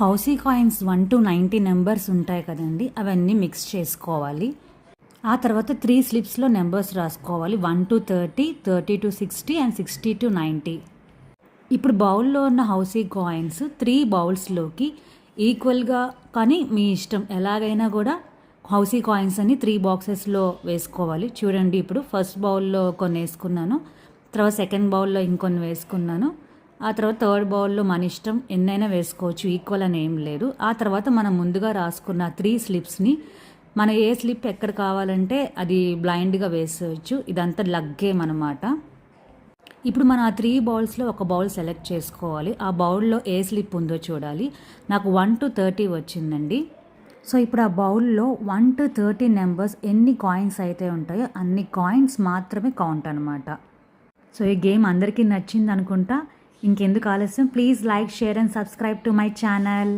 Housie coins 1 to 90 numbers ఉంటాయి కదండి, అవన్నీ మిక్స్ చేసుకోవాలి. ఆ తర్వాత 3 స్లిప్స్లో నెంబర్స్ రాసుకోవాలి. 1 to 30, 30 to 60 అండ్ 60 to 90. ఇప్పుడు బౌల్లో ఉన్న హౌసీ కాయిన్స్ 3 బౌల్స్లోకి ఈక్వల్గా, కానీ మీ ఇష్టం ఎలాగైనా కూడా హౌసీ కాయిన్స్ అని 3 బాక్సెస్లో వేసుకోవాలి. చూడండి, ఇప్పుడు ఫస్ట్ బౌల్లో కొన్ని వేసుకున్నాను, తర్వాత సెకండ్ బౌల్లో ఇంకొన్ని వేసుకున్నాను, ఆ తర్వాత థర్డ్ బౌల్లో మన ఇష్టం ఎన్నైనా వేసుకోవచ్చు, ఈక్వల్ అని ఏం లేదు. ఆ తర్వాత మనం ముందుగా రాసుకున్న 3 స్లిప్స్ని మన ఏ స్లిప్ ఎక్కడ కావాలంటే అది బ్లైండ్గా వేసేయచ్చు. ఇదంతా లక్ గేమ్ అనమాట. ఇప్పుడు మనం ఆ 3 బౌల్స్లో ఒక బౌల్ సెలెక్ట్ చేసుకోవాలి. ఆ బౌల్లో ఏ స్లిప్ ఉందో చూడాలి. నాకు 1 to 30 వచ్చిందండి. సో ఇప్పుడు ఆ బౌల్లో 1 to 30 నెంబర్స్ ఎన్ని కాయిన్స్ అయితే ఉంటాయో అన్ని కాయిన్స్ మాత్రమే కౌంట్ అనమాట. సో ఈ గేమ్ అందరికీ నచ్చింది అనుకుంటా. ఇంకెందుకు ఆలస్యం, please like, share and subscribe to my channel.